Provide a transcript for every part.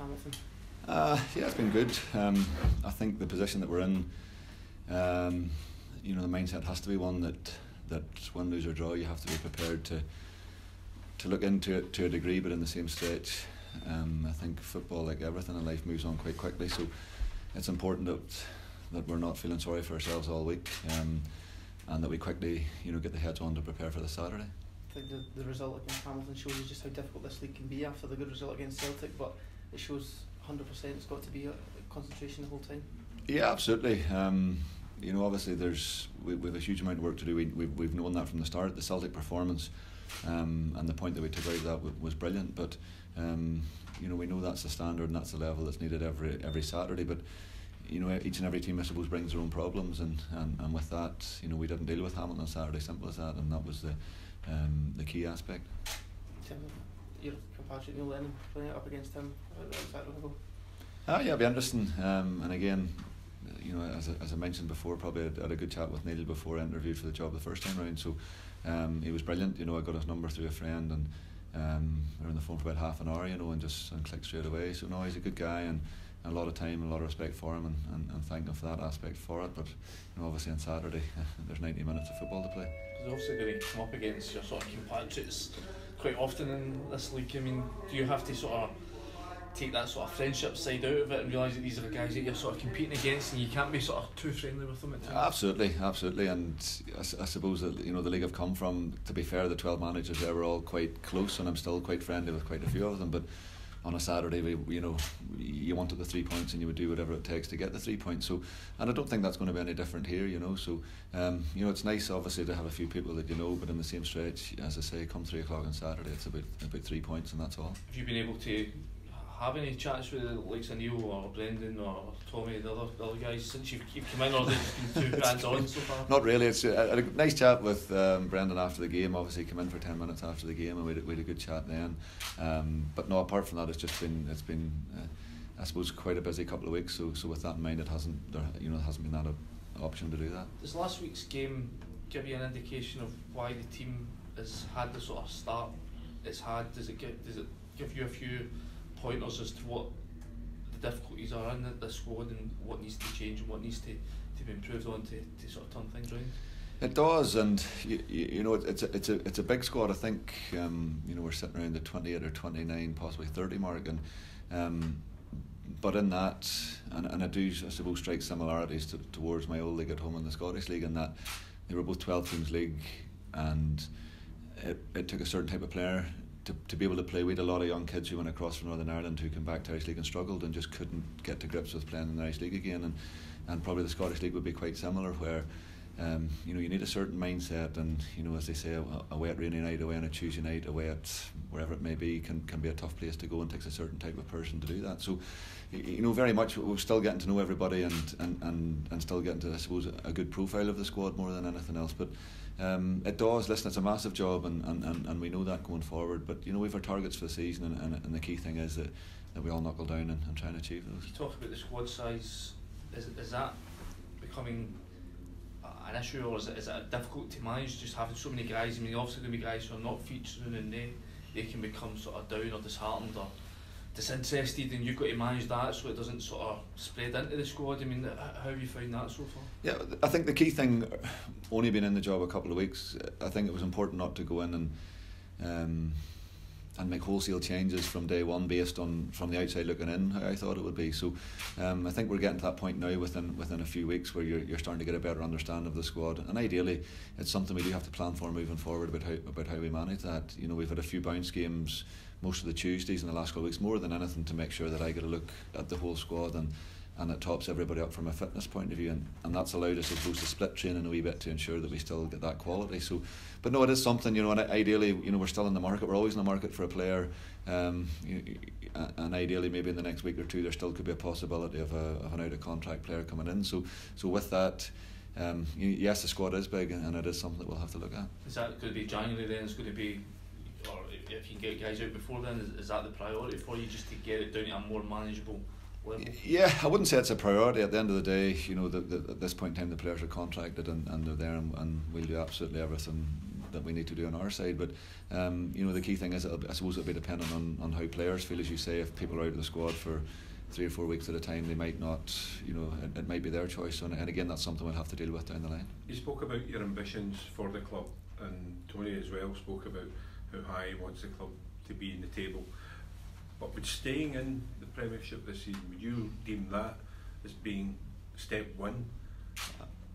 Hamilton? Yeah, it's been good. I think the position that we're in, the mindset has to be one that win, lose or draw, you have to be prepared to look into it to a degree, but in the same stretch, I think football, like everything in life, moves on quite quickly. So it's important that we're not feeling sorry for ourselves all week, and that we quickly, get the heads on to prepare for the Saturday. I think the result against Hamilton shows you just how difficult this league can be after the good result against Celtic, but it shows 100% it's got to be a concentration the whole time. Yeah, absolutely. Obviously we've a huge amount of work to do. We've known that from the start. The Celtic performance and the point that we took out of that was brilliant, but we know that's the standard and that's the level that's needed every Saturday. But each and every team, I suppose, brings their own problems, and with that, we didn't deal with Hamilton on Saturday. Simple as that, and that was the key aspect. Your compatriot Neil Lennon playing it up against him, yeah, it'll be interesting. And again, as I mentioned before, probably had a good chat with Neil before I interviewed for the job the first time round. So he was brilliant. I got his number through a friend, and we were on the phone for about half an hour, and clicked straight away. So no, he's a good guy, and a lot of time and a lot of respect for him, and thank him for that aspect for it. But obviously on Saturday there's 90 minutes of football to play. There's also going to come up against your sort of compatriots quite often in this league. I mean, do you have to sort of take that sort of friendship side out of it and realise that these are the guys that you're sort of competing against, and you can't be sort of too friendly with them at times? Absolutely, and I suppose that the league I've come from, to be fair, the 12 managers there were all quite close, and I'm still quite friendly with quite a few of them. But on a Saturday, you wanted the 3 points, and you would do whatever it takes to get the 3 points. So, and I don't think that's going to be any different here. So, it's nice obviously to have a few people that but in the same stretch, as I say, come 3 o'clock on Saturday, it's about 3 points, and that's all. Have you been able to have any chats with the likes of Neil or Brendan or Tommy, the other guys, since you've come in, or they've just been 2 hands on so far? Not really. It's a nice chat with Brendan after the game. Obviously, came in for 10 minutes after the game, and we had a good chat then. But no, apart from that, it's been I suppose quite a busy couple of weeks. So with that in mind, it hasn't been that option to do that. Does last week's game give you an indication of why the team has had the sort of start it's had? Does it give you a few pointers as to what the difficulties are in the squad, and what needs to change and what needs to be improved on to sort of turn things around? It does, and it's a big squad. I think we're sitting around the 28 or 29, possibly 30 mark, and but in that, and I suppose strike similarities towards my old league at home in the Scottish League, in that they were both 12 teams league, and it took a certain type of player to be able to play. We had a lot of young kids who went across from Northern Ireland who came back to Irish League and struggled and just couldn't get to grips with playing in the Irish League again, and probably the Scottish League would be quite similar, where you need a certain mindset, and as they say, away at rainy night, away on a Tuesday night, away at wherever it may be, can be a tough place to go, and takes a certain type of person to do that. So very much we're still getting to know everybody, and still getting to, I suppose, a good profile of the squad more than anything else. But it does. Listen, it's a massive job, and we know that going forward. But we've our targets for the season, and the key thing is that we all knuckle down and try and achieve those. You talk about the squad size. Is that becoming an issue, or is it difficult to manage, just having so many guys? I mean, obviously going to be guys who are not featuring, and they can become sort of down or disheartened or disinterested, and you've got to manage that so it doesn't sort of spread into the squad. I mean, how have you found that so far? Yeah, I think the key thing, only been in the job a couple of weeks, I think it was important not to go in and make wholesale changes from day one based on, from the outside looking in, how I thought it would be. So I think we're getting to that point now within a few weeks where you're starting to get a better understanding of the squad, and ideally it's something we do have to plan for moving forward about how we manage that. We've had a few bounce games most of the Tuesdays in the last couple of weeks, more than anything to make sure that I get a look at the whole squad, and it tops everybody up from a fitness point of view, and that's allowed us, I suppose, to split training a wee bit to ensure that we still get that quality. So, but no, it is something, and ideally, we're still in the market. We're always in the market for a player, and ideally, maybe in the next week or two, there still could be a possibility of an out of contract player coming in. So with that, yes, the squad is big, and it is something that we'll have to look at. Is that going to be January then? It's going to be, or if you can get guys out before then, is that the priority for you, just to get it down to a more manageable level? Yeah, I wouldn't say it's a priority. At the end of the day, at this point in time, the players are contracted and they're there, and we'll do absolutely everything that we need to do on our side. But the key thing is, I suppose it'll be dependent on how players feel. As you say, if people are out of the squad for 3 or 4 weeks at a time, they might not, it might be their choice, and again that's something we'll have to deal with down the line. You spoke about your ambitions for the club, and Tony as well spoke about how high he wants the club to be in the table. But with staying in the Premiership this season, would you deem that as being step one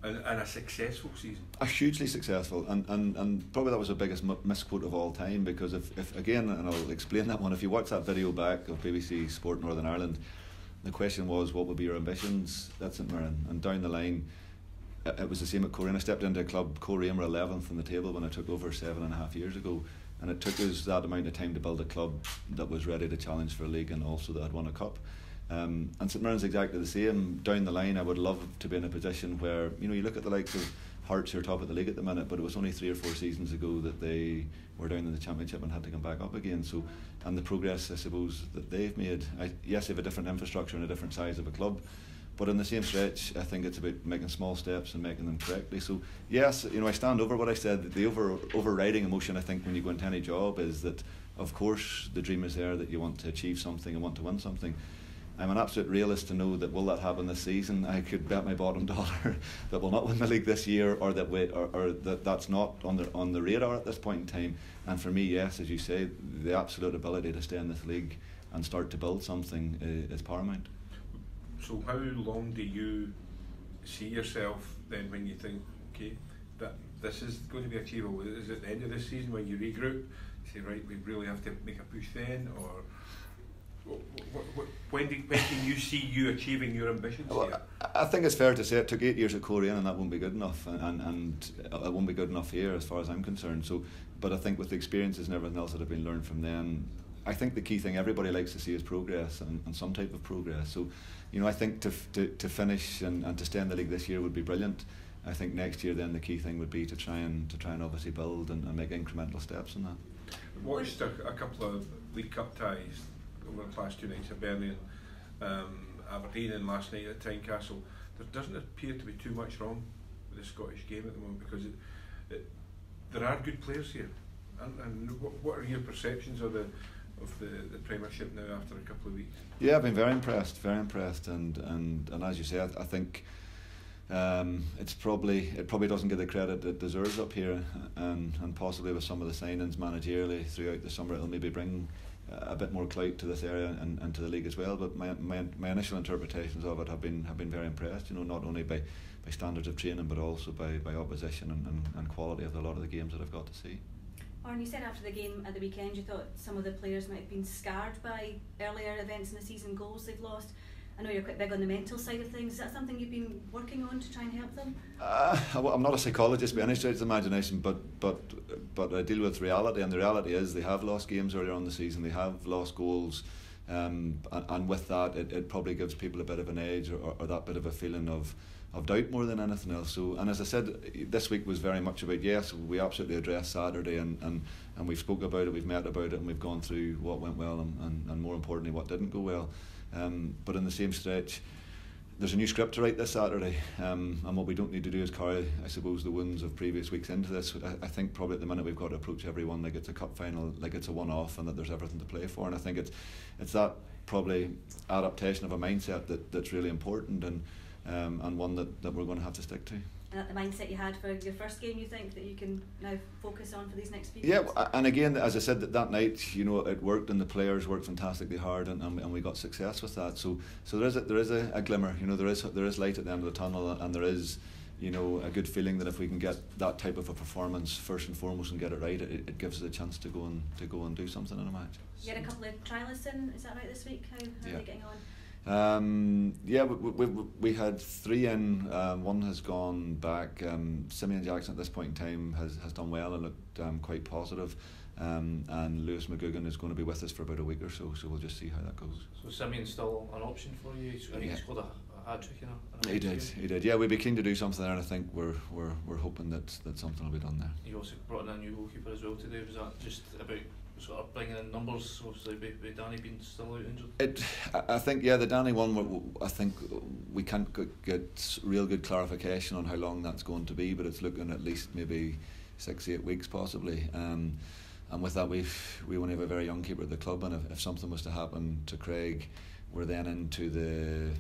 and a successful season? A hugely successful, and probably that was the biggest misquote of all time, because if again, and I'll explain that one, if you watch that video back of BBC Sport Northern Ireland, the question was, what would be your ambitions at St Mirren? And down the line, it was the same at Coleraine. I stepped into a club, Coleraine were 11th on the table when I took over 7.5 years ago, and it took us that amount of time to build a club that was ready to challenge for a league and also that had won a cup. And St Mirren's exactly the same. Down the line, I would love to be in a position where, you look at the likes of Hearts, who are top of the league at the minute, but it was only 3 or 4 seasons ago that they were down in the Championship and had to come back up again. So, and the progress, I suppose, that they've made. Yes, they have a different infrastructure and a different size of a club, but in the same stretch, I think it's about making small steps and making them correctly. So, yes, I stand over what I said. The overriding emotion, I think, when you go into any job is that, of course, the dream is there that you want to achieve something and want to win something. I'm an absolute realist to know that will that happen this season. I could bet my bottom dollar that we'll not win the league this year, or that that's not on the radar at this point in time. And for me, yes, as you say, the absolute ability to stay in this league and start to build something is paramount. So how long do you see yourself then when you think, okay, that this is going to be achievable? Is it at the end of this season when you regroup, say, right, we really have to make a push then, or when can you see you achieving your ambitions here? I think it's fair to say it took 8 years at Coleraine, and that won't be good enough, and it won't be good enough here as far as I'm concerned. So, but I think with the experiences and everything else that have been learned from them, I think the key thing everybody likes to see is progress and some type of progress. So, I think to finish and to stay in the league this year would be brilliant. I think next year then the key thing would be to try and obviously build and make incremental steps in that. Watched a couple of League Cup ties over the last 2 nights, Hibernian, Aberdeen, and last night at Tynecastle. There doesn't appear to be too much wrong with the Scottish game at the moment, because there are good players here. And what are your perceptions of the Premiership now after a couple of weeks? Yeah, I've been very impressed, and as you say, I think it probably doesn't get the credit it deserves up here, and possibly with some of the signings managerially throughout the summer, it'll maybe bring a bit more clout to this area and to the league as well. But my initial interpretations of it have been very impressed. Not only by standards of training, but also by opposition and quality of a lot of the games that I've got to see. Oran, you said after the game at the weekend you thought some of the players might have been scarred by earlier events in the season, goals they've lost. I know you're quite big on the mental side of things. Is that something you've been working on to try and help them? I'm not a psychologist by any stretch of the imagination, but I deal with reality, and the reality is they have lost games earlier on the season, they have lost goals, and with that it probably gives people a bit of an edge, or that bit of a feeling of doubt more than anything else. So, and as I said, this week was very much about, yes, we absolutely addressed Saturday, and we've spoke about it, we've met about it, and we've gone through what went well and more importantly what didn't go well. But in the same stretch, there's a new script to write this Saturday, and what we don't need to do is carry, I suppose, the wounds of previous weeks into this. I think probably at the minute we've got to approach everyone like it's a cup final, like it's a one-off, and that there's everything to play for. And I think it's that probably adaptation of a mindset that's really important, and one that we're going to have to stick to. And the mindset you had for your first game, you think that you can now focus on for these next few games? Yeah, and again, as I said, that night, it worked, and the players worked fantastically hard, and we got success with that. So there is a glimmer, there is light at the end of the tunnel, and there is, a good feeling that if we can get that type of a performance first and foremost and get it right, it gives us a chance to go and do something in a match. You had a couple of trialists in, is that right, this week? How are they getting on? We had 3 in. One has gone back. Simeon Jackson at this point in time has done well and looked quite positive. And Lewis McGugan is going to be with us for about a week or so we'll just see how that goes. So Simeon's still an option for you? He scored a hat-trick in a He did. Yeah, we'd be keen to do something there, and I think we're hoping that something will be done there. You also brought in a new goalkeeper as well today. Was that just about sort of bringing in numbers, obviously with Danny being still out injured? I think, yeah, the Danny one, I think we can't get real good clarification on how long that's going to be, but it's looking at least maybe 6-8 weeks possibly. And with that, we only have a very young keeper at the club, and if something was to happen to Craig, we're then into the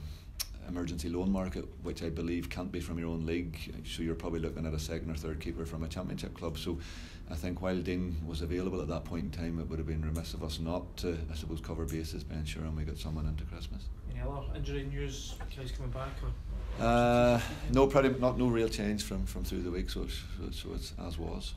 emergency loan market, which I believe can't be from your own league, so you're probably looking at a second or third keeper from a championship club. So I think while Dean was available at that point in time, it would have been remiss of us not to, I suppose, cover bases by ensuring we got someone into Christmas. Any other injury news, guys coming back? No, probably not. No real change from through the week, so it's as was.